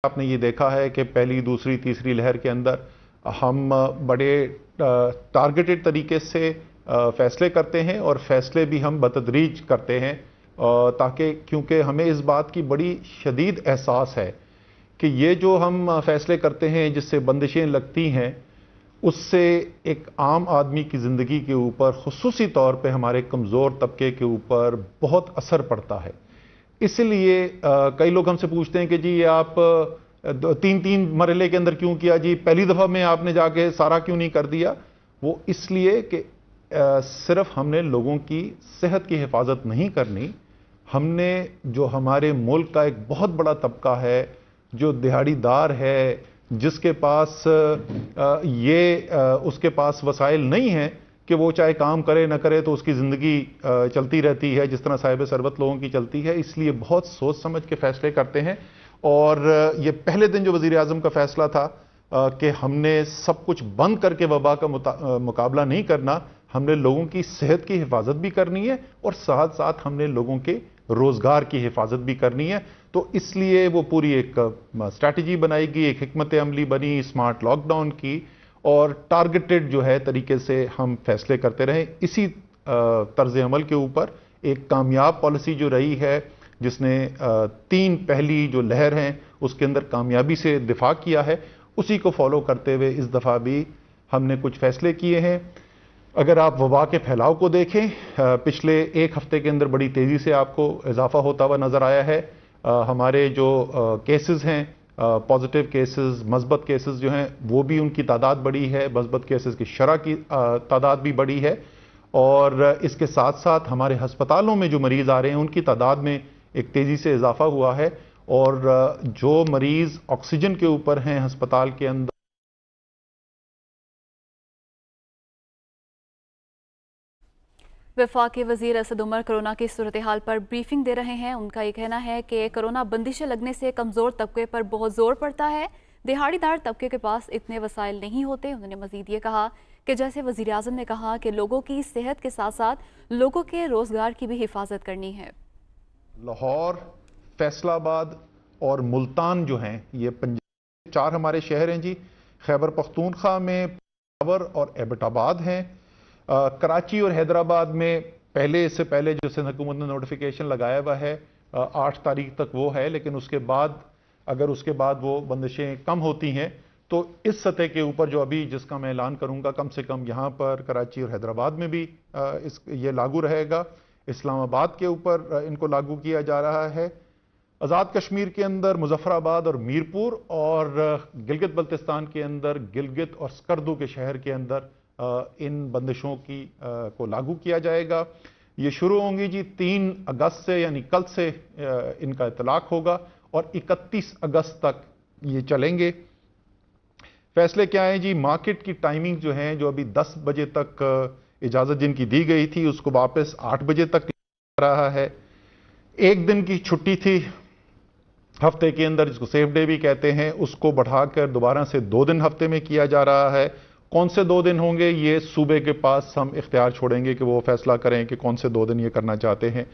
आपने ये देखा है कि पहली, दूसरी, तीसरी लहर के अंदर हम बड़े टारगेटेड तरीके से फैसले करते हैं और फैसले भी हम बतदरीज करते हैं, ताकि क्योंकि हमें इस बात की बड़ी शदीद एहसास है कि ये जो हम फैसले करते हैं जिससे बंदिशें लगती हैं, उससे एक आम आदमी की ज़िंदगी के ऊपर, खुसूसी तौर पे हमारे कमज़ोर तबके के ऊपर बहुत असर पड़ता है। इसलिए कई लोग हमसे पूछते हैं कि जी आप तीन तीन मरहले के अंदर क्यों किया जी, पहली दफ़ा में आपने जाके सारा क्यों नहीं कर दिया? वो इसलिए कि सिर्फ हमने लोगों की सेहत की हिफाजत नहीं करनी, हमने जो हमारे मुल्क का एक बहुत बड़ा तबका है जो दिहाड़ीदार है, जिसके पास उसके पास वसाइल नहीं है कि वो चाहे काम करे ना करे तो उसकी ज़िंदगी चलती रहती है जिस तरह साहिब सरबत लोगों की चलती है, इसलिए बहुत सोच समझ के फैसले करते हैं। और ये पहले दिन जो वज़ीर आज़म का फैसला था कि हमने सब कुछ बंद करके वबा का मुकाबला नहीं करना, हमने लोगों की सेहत की हिफाजत भी करनी है और साथ साथ हमने लोगों के रोज़गार की हिफाजत भी करनी है। तो इसलिए वो पूरी एक स्ट्रैटेजी बनाई गई, एक हिकमत अमली बनी स्मार्ट लॉकडाउन की, और टारगेटेड जो है तरीके से हम फैसले करते रहे। इसी तर्ज अमल के ऊपर एक कामयाब पॉलिसी जो रही है, जिसने तीन पहली जो लहर हैं उसके अंदर कामयाबी से दिफा किया है, उसी को फॉलो करते हुए इस दफ़ा भी हमने कुछ फैसले किए हैं। अगर आप वबा के फैलाव को देखें, पिछले एक हफ्ते के अंदर बड़ी तेज़ी से आपको इजाफा होता हुआ नज़र आया है। हमारे जो केसेस हैं, पॉजिटिव केसेस, मस्बत केसेस जो हैं, वो भी उनकी तादाद बढ़ी है, मस्बत केसेस की शरह की तादाद भी बढ़ी है। और इसके साथ साथ हमारे हस्पतालों में जो मरीज़ आ रहे हैं उनकी तादाद में एक तेज़ी से इजाफा हुआ है। और जो मरीज़ ऑक्सीजन के ऊपर हैं हस्पताल के अंदर, वफाकी वज़ीर असद उमर कोरोना की सूरत हाल पर ब्रीफिंग दे रहे हैं। उनका ये कहना है कि कोरोना बंदिशें लगने से कमज़ोर तबके पर बहुत ज़ोर पड़ता है, दिहाड़ीदार तबके के पास इतने वसाइल नहीं होते। उन्होंने मज़ीद ये कहा कि जैसे वज़ीर आज़म ने कहा कि लोगों की सेहत के साथ साथ लोगों के रोज़गार की भी हिफाजत करनी है। लाहौर, फैसलाबाद और मुल्तान जो हैं, ये पंजाब के 4 हमारे शहर हैं जी। खैबर पख्तूनख्वा में पावर और एबटाबाद हैं। कराची और हैदराबाद में इससे पहले जो सिंध हुकूमत ने नोटिफिकेशन लगाया हुआ है 8 तारीख तक वो है, लेकिन उसके बाद अगर उसके बाद वो बंदिशें कम होती हैं तो इस सतह के ऊपर जो अभी जिसका मैं ऐलान करूंगा, कम से कम यहाँ पर कराची और हैदराबाद में भी ये लागू रहेगा। इस्लामाबाद के ऊपर इनको लागू किया जा रहा है। आज़ाद कश्मीर के अंदर मुजफ्फराबाद और मीरपुर, और गिलगित बल्तिस्तान के अंदर गिलगित और स्कर्दू के शहर के अंदर इन बंदिशों को लागू किया जाएगा। ये शुरू होंगी जी 3 अगस्त से, यानी कल से इनका इतलाक होगा और 31 अगस्त तक ये चलेंगे। फैसले क्या है जी? मार्केट की टाइमिंग जो है, जो अभी 10 बजे तक इजाज़त जिनकी दी गई थी उसको वापस 8 बजे तक रहा है। एक दिन की छुट्टी थी हफ्ते के अंदर, जिसको सेफ डे भी कहते हैं, उसको बढ़ाकर दोबारा से 2 दिन हफ्ते में किया जा रहा है। कौन से 2 दिन होंगे, ये सूबे के पास हम इख्तियार छोड़ेंगे कि वो फैसला करें कि कौन से 2 दिन ये करना चाहते हैं।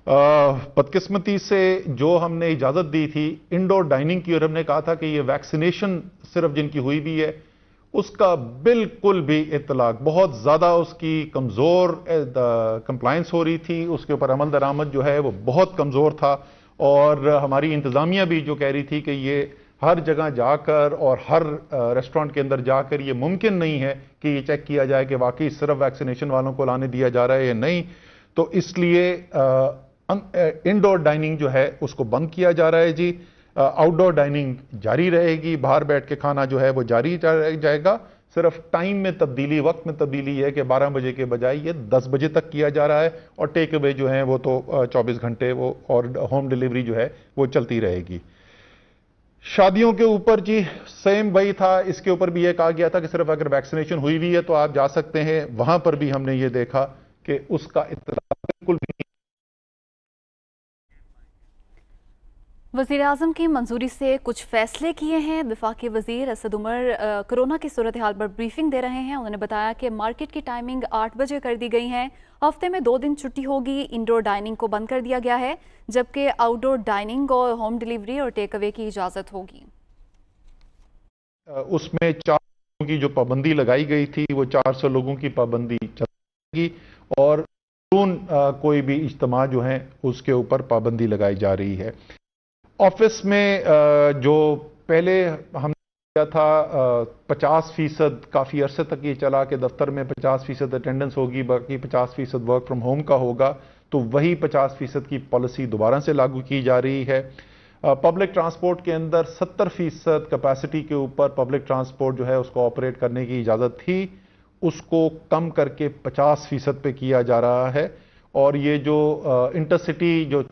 बदकिस्मती से जो हमने इजाज़त दी थी इंडोर डाइनिंग की, और हमने कहा था कि ये वैक्सीनेशन सिर्फ जिनकी हुई भी है, उसका बिल्कुल भी इतलाक, बहुत ज़्यादा उसकी कमज़ोर कंप्लायंस हो रही थी, उसके ऊपर अमल दरामद जो है वो बहुत कमज़ोर था। और हमारी इंतज़ामिया भी जो कह रही थी कि ये हर जगह जाकर और हर रेस्टोरेंट के अंदर जाकर ये मुमकिन नहीं है कि ये चेक किया जाए कि वाकई सिर्फ वैक्सीनेशन वालों को लाने दिया जा रहा है या नहीं, तो इसलिए इंडोर डाइनिंग जो है उसको बंद किया जा रहा है जी। आउटडोर डाइनिंग जारी रहेगी, बाहर बैठ के खाना जो है वो जारी जाएगा। सिर्फ टाइम में तब्दीली, वक्त में तब्दीली है कि 12 बजे के बजाय ये 10 बजे तक किया जा रहा है, और टेक अवे जो है वो तो 24 घंटे वो, और होम डिलीवरी जो है वो चलती रहेगी। शादियों के ऊपर जी सेम वही था, इसके ऊपर भी ये कहा गया था कि सिर्फ अगर वैक्सीनेशन हुई भी है तो आप जा सकते हैं। वहां पर भी हमने ये देखा कि उसका इत्तलाक बिल्कुल भी वज़ीर-ए-आज़म की मंजूरी से कुछ फैसले किए हैं। वफाकी वज़ीर असद उमर कोरोना की सूरत हाल पर ब्रीफिंग दे रहे हैं। उन्होंने बताया कि मार्केट की टाइमिंग 8 बजे कर दी गई है। हफ्ते में 2 दिन छुट्टी होगी। इंडोर डाइनिंग को बंद कर दिया गया है, जबकि आउटडोर डाइनिंग और होम डिलीवरी और टेक अवे की इजाज़त होगी। उसमें 4 लोगों की जो पाबंदी लगाई गई थी वो 400 लोगों की पाबंदी चलेगी और कोई भी इज्तिमा जो है उसके ऊपर पाबंदी लगाई जा रही है। ऑफिस में जो पहले हमने किया था 50%, काफ़ी अरसे तक ये चला कि दफ्तर में 50% अटेंडेंस होगी, बाकी 50% वर्क फ्रॉम होम का होगा, तो वही 50% की पॉलिसी दोबारा से लागू की जा रही है। पब्लिक ट्रांसपोर्ट के अंदर 70% कैपेसिटी के ऊपर पब्लिक ट्रांसपोर्ट जो है उसको ऑपरेट करने की इजाज़त थी, उसको कम करके 50% पे किया जा रहा है। और ये जो इंटरसिटी जो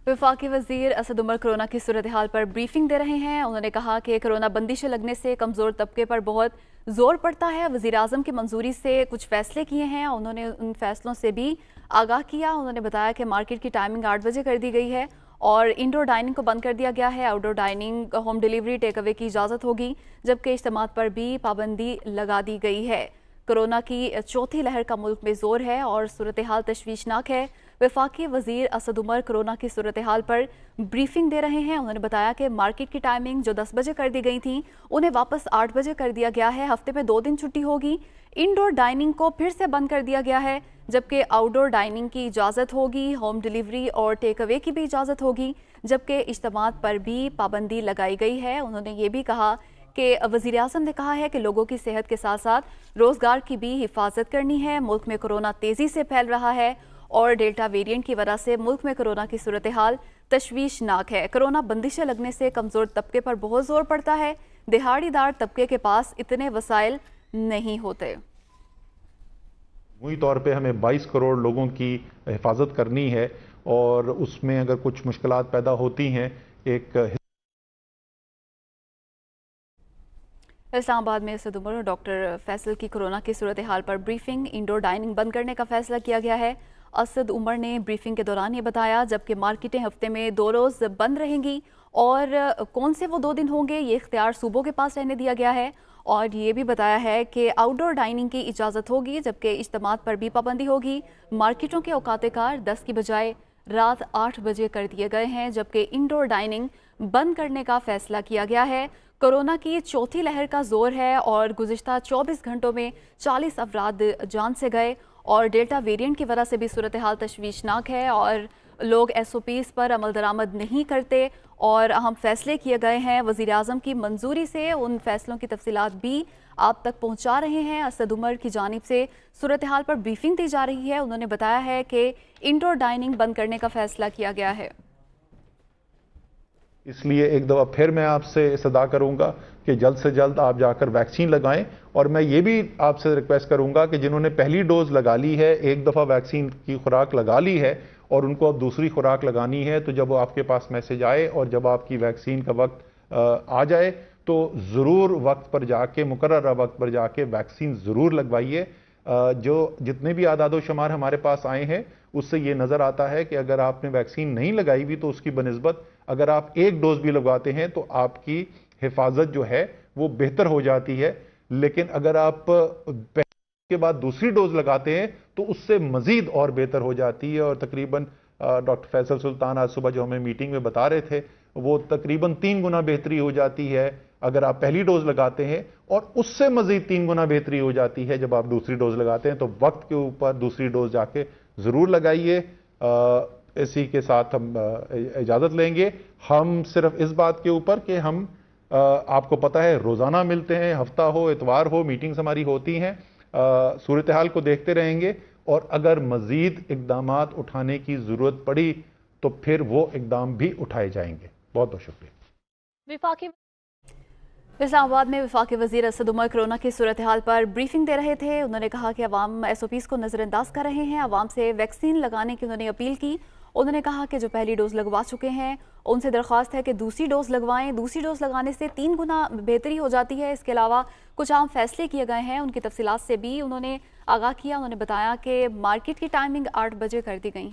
वफाकी वज़ीर असद उमर कोरोना की सूरत हाल पर ब्रीफिंग दे रहे हैं। उन्होंने कहा कि कोरोना बंदिशें लगने से कमज़ोर तबके पर बहुत ज़ोर पड़ता है। वज़ीर-ए-आज़म की मंजूरी से कुछ फैसले किए हैं, उन्होंने उन फैसलों से भी आगाह किया। उन्होंने बताया कि मार्केट की टाइमिंग 8 बजे कर दी गई है और इंडोर डाइनिंग को बंद कर दिया गया है। Outdoor dining, home delivery, take away की इजाज़त होगी, जबकि इज्तिमात पर भी पाबंदी लगा दी गई है। कोरोना की चौथी लहर का मुल्क में जोर है और सूरत हाल तशवीशनाक है। वफाकी वज़ीर असद उमर कोरोना की सूरत हाल पर ब्रीफिंग दे रहे हैं। उन्होंने बताया कि मार्केट की टाइमिंग जो 10 बजे कर दी गई थी उन्हें वापस 8 बजे कर दिया गया है। हफ्ते में 2 दिन छुट्टी होगी। इंडोर डाइनिंग को फिर से बंद कर दिया गया है, जबकि आउटडोर डाइनिंग की इजाज़त होगी। होम डिलीवरी और टेक अवे की भी इजाज़त होगी, जबकि इज्तिमात पर भी पाबंदी लगाई गई है। उन्होंने ये भी कहा कि वज़ीर-ए-आज़म ने कहा है कि लोगों की सेहत के साथ साथ रोज़गार की भी हिफाजत करनी है। मुल्क में कोरोना तेज़ी से फैल रहा है और डेल्टा वेरिएंट की वजह से मुल्क में कोरोना की सूरत हाल तशवीशनाक है। कोरोना बंदिशें लगने से कमज़ोर तबके पर बहुत ज़ोर पड़ता है। दिहाड़ीदार तबके के पास इतने वसाइल नहीं होते। मुई तौर पे हमें 22 करोड़ लोगों की हिफाजत करनी है और उसमें अगर कुछ मुश्किलात पैदा होती हैं, एक इस्लामाबाद में असद उमर और डॉक्टर फैसल की कोरोना की सूरत हाल पर ब्रीफिंग। इंडोर डाइनिंग बंद करने का फैसला किया गया है। असद उमर ने ब्रीफिंग के दौरान ये बताया, जबकि मार्केटें हफ्ते में 2 रोज़ बंद रहेंगी और कौन से वो 2 दिन होंगे ये इख्तियार सूबों के पास रहने दिया गया है। और ये भी बताया है कि आउटडोर डाइनिंग की इजाज़त होगी, जबकि इज्तिमात पर भी पाबंदी होगी। मार्केटों के औकात कार 10 की बजाय रात 8 बजे कर दिए गए हैं, जबकि इंडोर डाइनिंग बंद करने का फैसला किया गया है। कोरोना की चौथी लहर का जोर है और गुज़िश्ता 24 घंटों में 40 अफराद जान से गए और डेल्टा वेरिएंट की वजह से भी सूरत हाल तशवीशनाक है और लोग SOPs पर अमल दरामद नहीं करते और अहम फैसले किए गए हैं। वज़ीर-ए-आज़म की मंजूरी से उन फैसलों की तफसीलात भी आप तक पहुंचा रहे हैं। असद उमर की जानिब से सूरत हाल पर ब्रीफिंग दी जा रही है। उन्होंने बताया है कि इंडोर डाइनिंग बंद करने का फैसला किया गया है। इसलिए एक दफ़ा फिर मैं आपसे सदा करूंगा कि जल्द से जल्द आप जाकर वैक्सीन लगाएं। और मैं ये भी आपसे रिक्वेस्ट करूंगा कि जिन्होंने पहली डोज लगा ली है, एक दफ़ा वैक्सीन की खुराक लगा ली है और उनको अब दूसरी खुराक लगानी है, तो जब आपके पास मैसेज आए और जब आपकी वैक्सीन का वक्त आ जाए तो ज़रूर वक्त पर जाके, मुकर्रर वक्त पर जाके वैक्सीन ज़रूर लगवाइए। जो जितने भी आदादो शुमार हमारे पास आए हैं उससे ये नज़र आता है कि अगर आपने वैक्सीन नहीं लगाई हुई तो उसकी बनिस्बत अगर आप एक डोज भी लगवाते हैं तो आपकी हिफाजत जो है वो बेहतर हो जाती है। लेकिन अगर आप पहले के बाद दूसरी डोज लगाते हैं तो उससे मजीद और बेहतर हो जाती है। और तकरीबन डॉक्टर फैसल सुल्तान आज सुबह जो हमें मीटिंग में बता रहे थे, वो तकरीबन 3 गुना बेहतरी हो जाती है अगर आप पहली डोज लगाते हैं और उससे मजीद 3 गुना बेहतरी हो जाती है जब आप दूसरी डोज लगाते हैं। तो वक्त के ऊपर दूसरी डोज जाके जरूर लगाइए। इसी के साथ हम इजाजत लेंगे। हम सिर्फ इस बात के ऊपर कि हम आपको पता है रोजाना मिलते हैं, हफ्ता हो इतवार हो मीटिंग्स हमारी होती हैं, सूरत हाल को देखते रहेंगे और अगर मजीद इकदामात उठाने की जरूरत पड़ी तो फिर वो इकदाम भी उठाए जाएंगे। बहुत बहुत शुक्रिया। इस्लामाबाद में वफाकी वज़ीर असद उमर कोरोना की सूरत हाल पर ब्रीफिंग दे रहे थे। उन्होंने कहा कि अवाम SOPs को नज़रअंदाज कर रहे हैं। अवाम से वैक्सीन लगाने की उन्होंने अपील की। उन्होंने कहा कि जो पहली डोज लगवा चुके हैं उनसे दरख्वास्त है कि दूसरी डोज लगवाएं। दूसरी डोज लगाने से 3 गुना बेहतरी हो जाती है। इसके अलावा कुछ आम फैसले किए गए हैं, उनकी तफसीलात से भी उन्होंने आगाह किया। उन्होंने बताया कि मार्केट की टाइमिंग 8 बजे कर दी गई है।